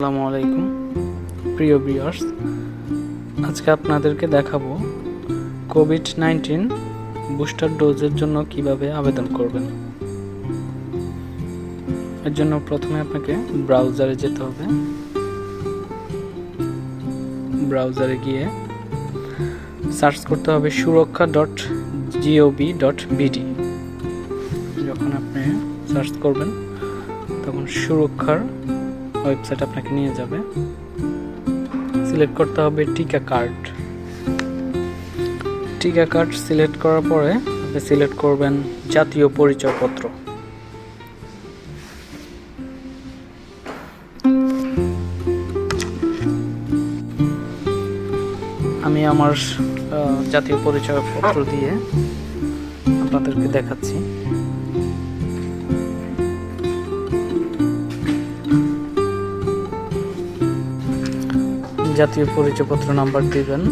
আসসালামু আলাইকুম প্রিয় ভিউয়ার্স, আজকে আপনাদেরকে দেখাবো কোভিড-19 বুস্টার ডোজের জন্য কিভাবে আবেদন করবেন। এর জন্য প্রথমে আপনাকে ব্রাউজারে যেতে হবে। ব্রাউজারে গিয়ে সার্চ করতে হবে surakha.gov.bd। যখন আপনি সার্চ করবেন তখন সুরক্ষার ওয়েবসাইট আপনাকে নিয়ে যাবে। সিলেক্ট করতে হবে টিকা কার্ড সিলেক্ট করার পরে আপনি সিলেক্ট করবেন জাতীয় পরিচয়পত্র। আমি আমার জাতীয় পরিচয়পত্র দিয়ে আপনাদেরকে দেখাচ্ছি। জাতীয় পরিচয়পত্র নাম্বার দিবেন।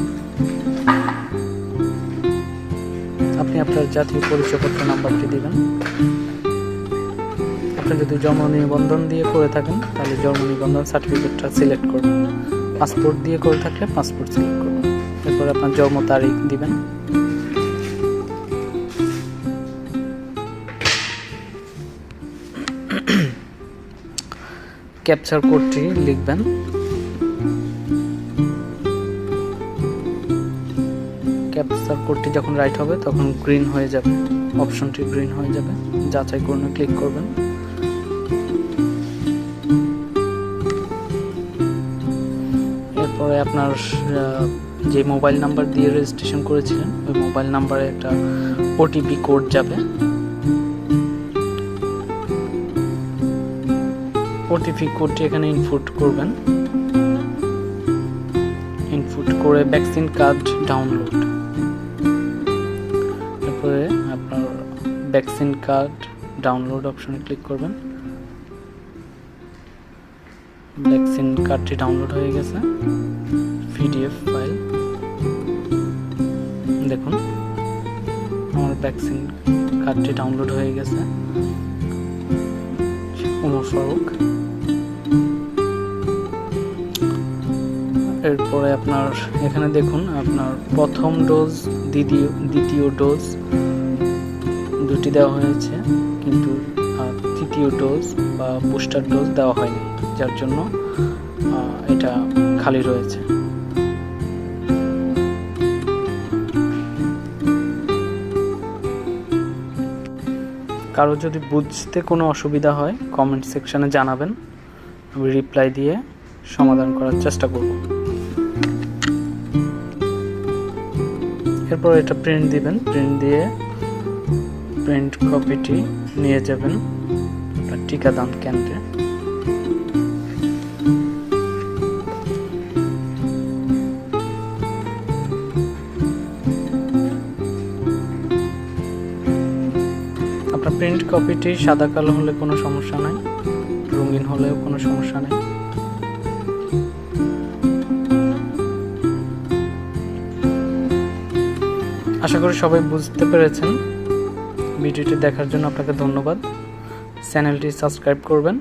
আপনি আপনার জাতীয় পরিচয়পত্র নাম্বারটি দিবেন। আপনি যদি জন্ম নিবন্ধন দিয়ে করে থাকেন তাহলে জন্ম নিবন্ধন সার্টিফিকেটটা সিলেক্ট করবেন। পাসপোর্ট দিয়ে করে থাকলে পাসপোর্ট সিলেক্ট করবেন। এরপরে আপনার জন্ম তারিখ দিবেন। ক্যাপচার কোডটি লিখবেন। ক্যাপচার কোডটি যখন রাইট হবে তখন গ্রিন হয়ে যাবে, অপশনটি গ্রিন হয়ে যাবে। যাচাই করুন ক্লিক করবেন। এরপরে আপনার যে মোবাইল নাম্বার দিয়ে রেজিস্ট্রেশন করেছিলেন ওই মোবাইল নাম্বারে একটা ওটিপি কোড যাবে। ওটিপি কোডটি এখানে ইনপুট করবেন। ইনপুট করে ভ্যাকসিন কার্ড ডাউনলোড। এরপরে আপনার ভ্যাকসিন কার্ড ডাউনলোড অপশনে ক্লিক করবেন। ভ্যাকসিন কার্ডটি ডাউনলোড হয়ে গেছে, পিডিএফ ফাইল। দেখুন আমার ভ্যাকসিন কার্ডটি ডাউনলোড হয়ে গেছে। ওমর ফারুক। এরপরে আপনার এখানে দেখুন আপনার প্রথম ডোজ দ্বিতীয় ডোজ দুটি দেওয়া হয়েছে, কিন্তু তৃতীয় ডোজ বা বুস্টার ডোজ দেওয়া হয়নি, যার জন্য এটা খালি রয়েছে। কারো যদি বুঝতে কোনো অসুবিধা হয় কমেন্ট সেকশনে জানাবেন, আমি রিপ্লাই দিয়ে সমাধান করার চেষ্টা করব। এরপর এটা প্রিন্ট দিবেন। প্রিন্ট দিয়ে প্রিন্ট কপিটি নিয়ে যাবেন আপনার টিকাদান কেন্দ্রে। আপনার প্রিন্ট কপিটি সাদা কালো হলে কোনো সমস্যা নাই, রঙিন হলেও কোনো সমস্যা নেই। আশা করি সবাই বুঝতে পেরেছেন। ভিডিওটি দেখার জন্য আপনাকে ধন্যবাদ। চ্যানেলটি সাবস্ক্রাইব করবেন।